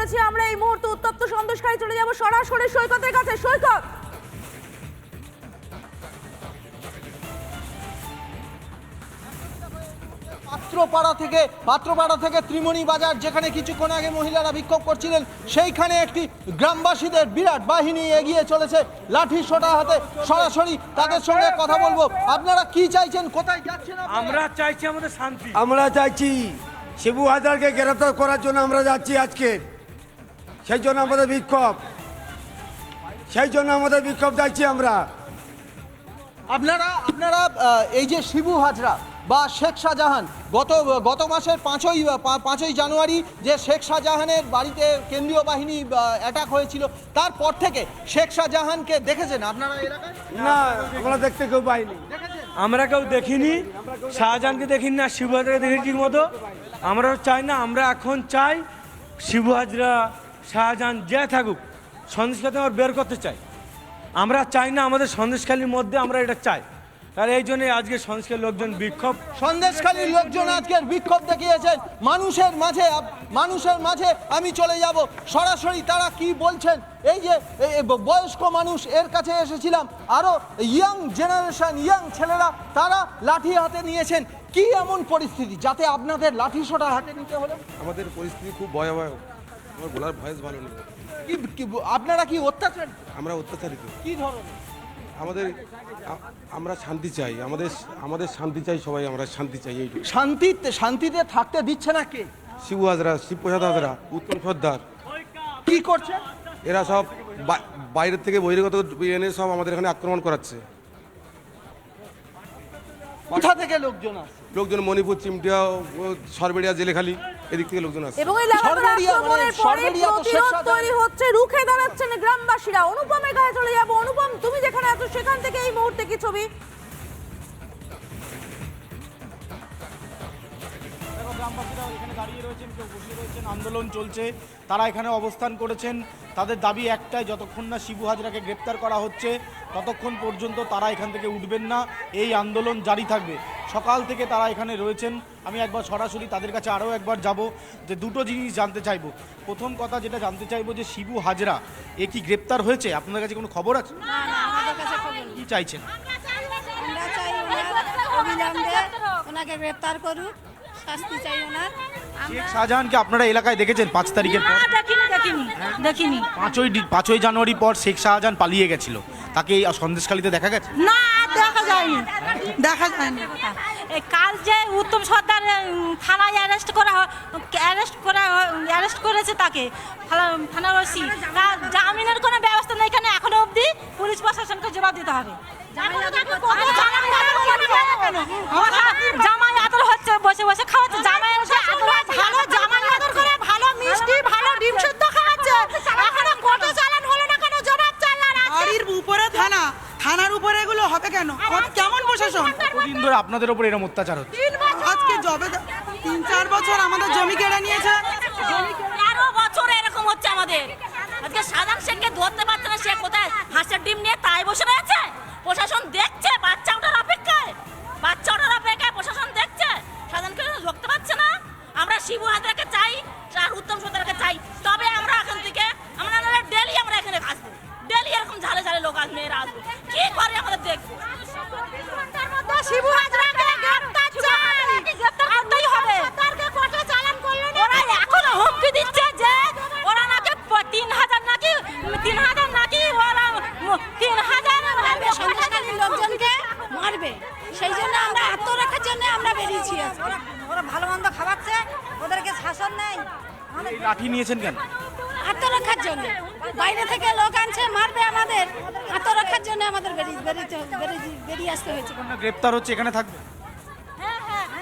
চলেছি আমরা এই মুহূর্তে উত্তপ্ত সন্দেশখালী, চলে যাব সরাসরি সৈকতের কাছে। সৈকত, পাত্রপাড়া থেকে ত্রিমণি বাজার, যেখানে কিছুক্ষণ আগে মহিলারা বিক্ষোভ করছিলেন, সেইখানে একটি গ্রামবাসীদের বিরাট বাহিনী এগিয়ে চলেছে লাঠি সোটা হাতে। সরাসরি তাদের সঙ্গে কথা বলবো। আপনারা কি চাইছেন, কোথায় যাচ্ছেন? আমরা চাইছি আমাদের শান্তি। আমরা চাইছি শিবু হাজারকে গ্রেফতার করার জন্য আমরা যাচ্ছি আজকে, সেই জন্য আমাদের বিক্ষোভ, চাইছি আমরা। আপনারা এই যে শিবু হাজরা বা শেখ শাহজাহান, গত মাসের 5ই জানুয়ারি যে শেখ শাহজাহানের বাড়িতে কেন্দ্রীয় বাহিনী অ্যাটাক হয়েছিল, তারপর থেকে শেখ শাহজাহানকে দেখেছেন আপনারা এলাকায়? না, আমরা দেখতে কেউ পাইনি। আমরা কেউ দেখিনি, শাহজাহানকে দেখিনি না শিবু হাজরাকে দেখি ঠিক মতো। আমরা চাই না, আমরা এখন চাই শিবু হাজরা শাহজাহান যে থাকুক, সন্দেশখালী আমরা বের করতে চাই। আমরা চাই না আমাদের সন্দেশখালীর মধ্যে, আমরা এটা চাই। আর এই জন্যই আজকে সন্দেশখালীর লোকজন বিক্ষোভ, সন্দেশখালীর লোকজন আজকের বিক্ষোভ দেখিয়েছেন মানুষের মাঝে। আমি চলে যাব সরাসরি তারা কি বলছেন। এই যে বয়স্ক মানুষ, এর কাছে এসেছিলাম, আরো ইয়াং জেনারেশন, ইয়াং ছেলেরা, তারা লাঠি হাতে নিয়েছেন। কি এমন পরিস্থিতি যাতে আপনাদের লাঠি সোটা হাতে নিতে হলো? আমাদের পরিস্থিতি খুব ভয়াবহ, আমার বলার ভয়েস ভালো নেই। আপনারা কি অত্যাচার? আমরা অত্যাচারিত। কি ধরনের? আমরা শান্তি চাই, আমাদের শান্তি চাই, সবাই আমরা শান্তি চাই। এইটুকু। শান্তিতে থাকতে দিচ্ছে না কে? শিবু হাজরা, শিবপ্রসাদ হাজরা, উত্তম সর্দার কি করছে? এরা সব বাইরের থেকে বহিরাগত এনে সব আমাদের এখানে আক্রমণ করাচ্ছে। কোথা থেকে লোকজন আসছে? লোকজন মণিপুর, চিমটিয়া, সরবেড়িয়া, জেলেখালি, এদিক থেকে লোকজন আসছে। এবং এই লাগাতার আক্রমণের পরে সরবেরিয়া তো শেখ প্রতিরোধ শাহজাহান। তৈরি হচ্ছে, রুখে দাঁড়াচ্ছেন গ্রামবাসীরা। অনুপমের কাছে চলে যাব। অনুপম, তুমি যেখানে আছো সেখান থেকে এই মুহূর্তে কি ছবি? গ্রামবাসীরা এখানে দাঁড়িয়ে রয়েছেন, কেউ বসে রয়েছেন, আন্দোলন চলছে। তারা এখানে অবস্থান করেছেন। তাদের দাবি একটাই, যতক্ষণ না শিবু হাজরাকে গ্রেপ্তার করা হচ্ছে ততক্ষণ পর্যন্ত তারা এখান থেকে উঠবেন না। এই আন্দোলন জারি থাকবে। সকাল থেকে তারা এখানে রয়েছেন। আমি একবার সরাসরি তাদের কাছে আরও একবার যাব, যে দুটো জিনিস জানতে চাইবো। প্রথম কথা যেটা জানতে চাইবো, যে শিবু হাজরা এ কি গ্রেপ্তার হয়েছে? আপনাদের কাছে কোনো খবর আছে? আমাদের কাছে খবর নেই। কি চাইছেন? আমরা চাই অবিলম্বে ওনাকে গ্রেপ্তার করুক, শাস্তি চাই ওনার। শেখ শাহজাহানকে আপনারা এলাকায় দেখেছেন 5 তারিখের পর? দেখিনি। 5ই জানুয়ারি পর শেখ শাহজাহান পালিয়ে গেছিল, তাকে এই সন্দেশখালীতে দেখা গেছে? না, দেখা যায়নি। কাল যে উত্তম সর্দার থানায় অ্যারেস্ট করেছে তাকে, থানার ওসি, তার জামিনের কোনো ব্যবস্থা নেই এখানে এখনো অবধি। পুলিশ প্রশাসনকে জবাব দিতে হবে। জামাই আদর হচ্ছে, বসে বসে খাওয়াচ্ছে। জামাই ভালো, জামাই আদর করে ভালো মিষ্টি, ভালো ডিম সেদ্ধ খাওয়াচ্ছে। এখনো কোর্টে চালান হলো না, কেন জবাব চালান? বাড়ির উপরে থানার উপরে এগুলো হবে কেন? কেমন প্রশাসন? কতদিন ধরে আপনাদের উপর এরকম অত্যাচার হচ্ছে? আজকে 3-4 বছর আমাদের জমি কেড়ে নিয়েছে। 13 বছর এরকম হচ্ছে আমাদের। আজকে সাধারণ শেখকে ধরতে পারছে না, সে কোথায় হাঁসের ডিম নিয়ে তাই বসে রয়েছে। প্রশাসন দেখছে, বাচ্চা ওঠার অপেক্ষায় প্রশাসন দেখছে, সাধারণকে ধরতে পারছে না। আমরা শিবু হাজরাকে চাই আর উত্তম সর্দারকে চাই, তবে আমরা এখান থেকে আমরা ডেলি আমরা এখানে আসবো। ডেলি এরকম ঝালে ঝালে লোক আসবে, এরা আসবে, কি করে আমাদের দেখবো। শিবু হাজরাকে গ্রেফতার চাই, গ্রেফতার করতেই হবে। সরকারকে কোর্টে চালান করলো না। ওরা এখনো হুমকি দিচ্ছে যে ওরা নাকি 3,000 নাকি ওরা 3,000 সন্দেশখালীর লোকজনকে মারবে। সেই জন্য আমরা আত্মরক্ষার জন্য আমরা বেরিয়েছি। ওরা ভালো মন্দ খাওয়াচ্ছে, ওদেরকে শাসন নেই। এই লাঠি নিয়েছেন কেন? আত্মরক্ষার জন্য বাইরে থেকে লোক আনছে, মারবে আমাদের। আত্মরক্ষার জন্য আমাদের বেরিয়ে আসতে হয়েছে। গ্রেপ্তার হচ্ছে, এখানে থাকবে? হ্যাঁ,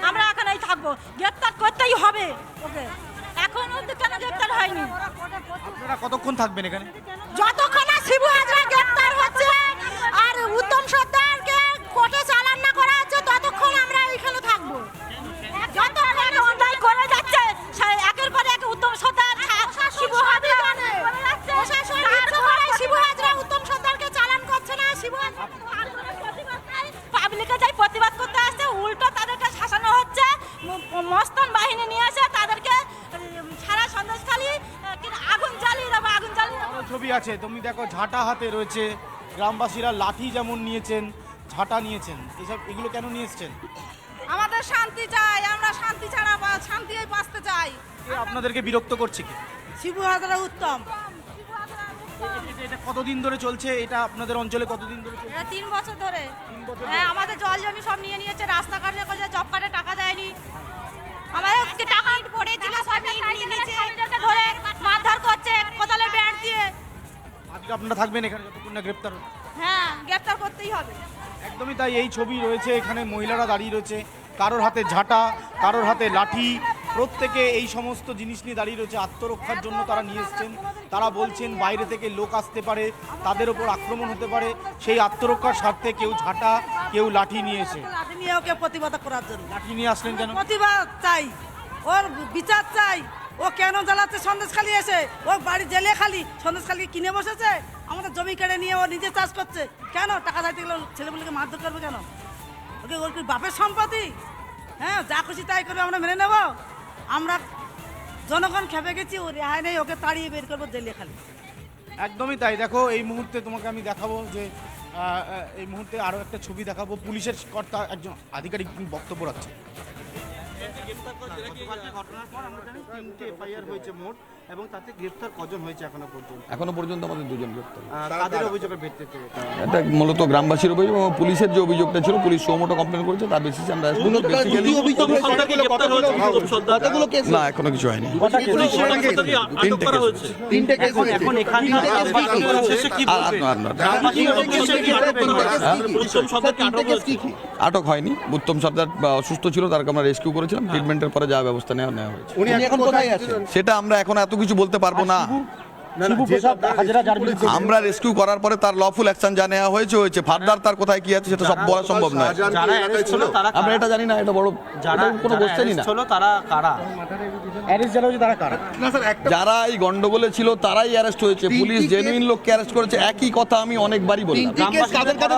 আমরা এখানেই থাকবো। গ্রেপ্তার করতেই হবে ওকে। এখন অবধি কেন গ্রেপ্তার হয়নি? আপনারা কতক্ষণ থাকবেন এখানে? যতক্ষণ না শিবু হাজরা গ্রেপ্তার হচ্ছে আর উত্তম সর্দারকে কোর্টে চালান না করা হচ্ছে, ততক্ষণ আমরা এখানে থাকবো। যতক্ষণ অন্যায় করে যাচ্ছে একের পর এক উত্তম সর্দার, শিবু হাজরা প্রশাসন শিবু হাজরা উত্তম সর্দারকে চালান করছে না। শিবু পাবলিকে যাই প্রতিবাদ করতে আসছে, উল্টো তাদেরকে শাসানো হচ্ছে। মস্তান বাহিনী নিয়ে আসে তাদেরকে সারা সন্দেশখালী আগুন এসপি আছে, তুমি দেখো ঝাঁটা হাতে রয়েছে, গ্রামবাসীরা লাঠি যেমন নিয়েছেন, ঝাঁটা নিয়েছেন, এগুলো কেন নিয়ে এসছেন? আমাদের শান্তি চাই, আমরা শান্তি ছাড়া শান্তি বাঁচতে চাই। আপনাদেরকে বিরক্ত করছে কি? শিবু হাজরা উত্তম। এটা কতদিন ধরে চলছে? এটা আপনাদের অঞ্চলে কতদিন ধরে চলছে? 3 বছর ধরে। হ্যাঁ, আমাদের জল জমি সব নিয়ে নিয়েছে, রাস্তাঘাটে করছে, জব কার্ডে টাকা দেয়নি। আমাদের টাকা পড়েছিল, সব নিয়ে নিয়েছে, ধরে মারধর করছে কোদালের ব্যাট দিয়ে। আজকে আপনারা থাকবেন এখানে যতক্ষণ না গ্রেপ্তার হচ্ছে? হ্যাঁ, গ্রেফতার করতেই হবে। একদমই তাই। এই ছবি রয়েছে, এখানে মহিলারা দাঁড়িয়ে রয়েছে, কারোর হাতে ঝাঁটা, কারোর হাতে লাঠি, প্রত্যেকে এই সমস্ত জিনিস নিয়ে দাঁড়িয়ে রয়েছে। আত্মরক্ষার জন্য তারা নিয়ে এসছেন। তারা বলছেন বাইরে থেকে লোক আসতে পারে, তাদের ওপর আক্রমণ হতে পারে, সেই আত্মরক্ষার স্বার্থে কেউ ঝাঁটা, কেউ লাঠি নিয়ে এসে। লাঠি নিয়ে ওকে প্রতিবাদ করার জন্য। লাঠি নিয়ে আসলেন কেন? প্রতিবাদ চাই, ওর বিচার চাই। ও কেন জ্বালাচ্ছে সন্দেশখালি এসে? ও বাড়ি জেলে খালি, সন্দেশখালি কিনে বসেছে, আমাদের জমি কেড়ে নিয়ে ও নিজে চাষ করছে। কেন টাকা চাইতে গেলে ছেলেগুলোকে মারধর করবে কেন? ওকে ওর কি বাপের সম্পত্তি? হ্যাঁ, যা খুশি তাই করবে, আমরা মেনে নেব? আমরা জনগণ খেপে গেছি, ও রেহাই নেই, ওকে তাড়িয়ে বের করবো জেলে খালি। একদমই তাই। দেখো এই মুহূর্তে তোমাকে আমি দেখাবো যে এই মুহূর্তে আরও একটা ছবি দেখাবো। পুলিশের কর্তা একজন আধিকারিক বক্তব্য রাখছে। ঘটনার পর আমরা জানি 3টে এফআইআর হয়েছে মোট, এবং তাতে গ্রেফতার কজন হয়েছে এখনো পর্যন্ত? এখনো পর্যন্ত আমাদের দুজন গ্রেপ্তার। তাদের অভিযোগের ভিত্তিতে এটা মূলত গ্রামবাসীর অভিযোগ এবং পুলিশের যে অভিযোগটা ছিল, পুলিশ সুমোটো কমপ্লেন করেছে, তার বেসিসে আমরা না, এখনো কিছু হয়নি। আটক হয়নি। উত্তম সর্দার অসুস্থ ছিল, তারকে আমরা রেস্কিউ করেছিলাম। ট্রিটমেন্টের পরে যা ব্যবস্থা নেওয়া হয়েছে, উনি এখন কোথায় আছেন সেটা আমরা এখন এত কিছু বলতে পারবো না। আমরা রেস্কিউ করার পরে তার লফুল অ্যাকশন যা নেওয়া হয়েছে হয়েছে। ফার্দার তার কোথায় কি আছে সেটা সব বলা সম্ভব নয়। আমরা এটা জানি না, এটা বড় কোনো কোশ্চেনই না। যারা এই গন্ডগোলে ছিল তারাই অ্যারেস্ট হয়েছে। পুলিশ জেনুইন লোককে অ্যারেস্ট করেছে। একই কথা আমি অনেকবারই বললাম।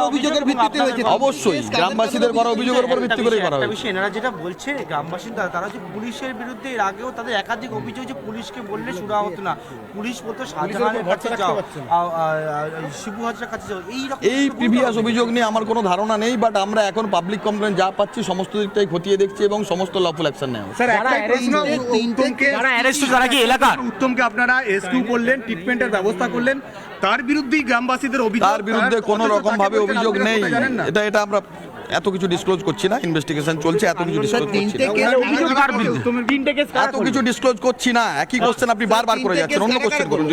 অভিযোগের ভিত্তিতে হয়েছে? অবশ্যই গ্রামবাসীদের করা অভিযোগের উপর ভিত্তি করেই করা হয়েছে। এনারা যেটা বলছে গ্রামবাসীরা, তারা যে পুলিশের বিরুদ্ধে এর আগেও তাদের একাধিক অভিযোগ যে পুলিশকে বললে শুরু হতো না, পুলিশ বলতো শাহজাহানের কাছে যাও, শিবু হাজরার কাছে যাও। এই প্রিভিয়াস অভিযোগ নিয়ে আমার কোনো ধারণা নেই, বাট আমরা এখন পাবলিক কমপ্লেন যা পাচ্ছি সমস্ত দিকটাই খতিয়ে দেখছি এবং সমস্ত লফুল অ্যাকশন নেওয়া হচ্ছে। উত্তমকে আপনারা রেস্কিউ করলেন, ট্রিটমেন্টের ব্যবস্থা করলেন, তার বিরুদ্ধেই গ্রামবাসীদের অভিযোগ। তার বিরুদ্ধে কোনো রকম ভাবে অভিযোগ নেই। এটা আমরা এত কিছু ডিসক্লোজ করছি না। ইনভেস্টিগেশন চলছে, এত কিছু ডিসক্লোজ করছি না। এত কিছু ডিসক্লোজ করছি না। একই কোশ্চেন আপনি বারবার করে যাচ্ছেন, অন্য কোশ্চেন করুন।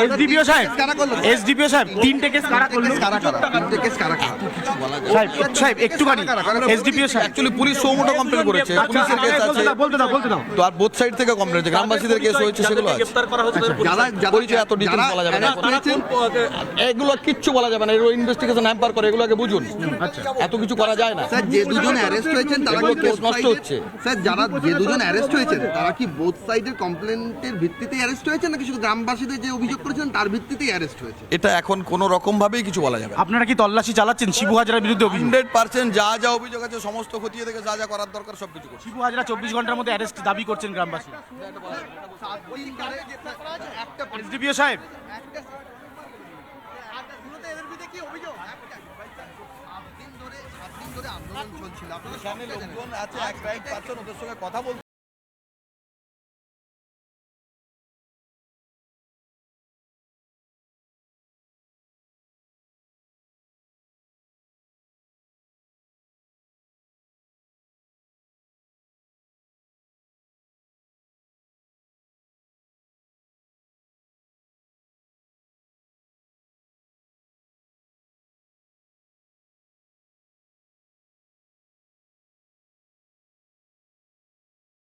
এসডিপিও সাহেব 3টে কেস কারা করলো? সাহেব একটুখানি এসডিপিও সাহেব অ্যাকচুয়ালি পুলিশ সৌমোটো কমপ্লেন করেছে, পুলিশের কেস আছে, তো আর বোথ সাইড থেকে কমপ্লেন হয়েছে। গ্রামবাসীদের কেস হয়েছে, সেগুলো আছে। পরিচয় এত ডিটেইলস বলা যাবে না। এগুলো কিচ্ছু বলা যাবে না। এর ইনভেস্টিগেশন হ্যাম্পার করে, এগুলোকে বুঝুন। এত কিছু করা যায় না। স্যার, যে দুজন অ্যারেস্ট হয়েছেন তারা কি কেস নষ্ট হচ্ছে? স্যার, যে দুজন অ্যারেস্ট হয়েছেন তারা কি বোথ সাইডের কমপ্লেন্টের ভিত্তিতে অ্যারেস্ট হয়েছে, নাকি শুধু গ্রামবাসীদের যে অভিযোগ করেছেন তার ভিত্তিতেই অ্যারেস্ট হয়েছে? এটা এখন কোনো রকম ভাবেই কিছু বলা যাবে না। আপনারা কি তল্লাশি চালাচ্ছেন শিবু হাজরার বিরুদ্ধে? 100% যা যা অভিযোগ আছে সমস্ত খতিয়ে দেখে যা যা করার দরকার সবকিছু করছে। শিবু হাজরা 24 ঘন্টার মধ্যে অ্যারেস্ট দাবি করছেন গ্রামবাসী। এসডিপিও সাহেব আন্দোলন চলছিল, লোকজন আছে, এক রাইট পাচ্ছেন, ওদের সঙ্গে কথা বলতে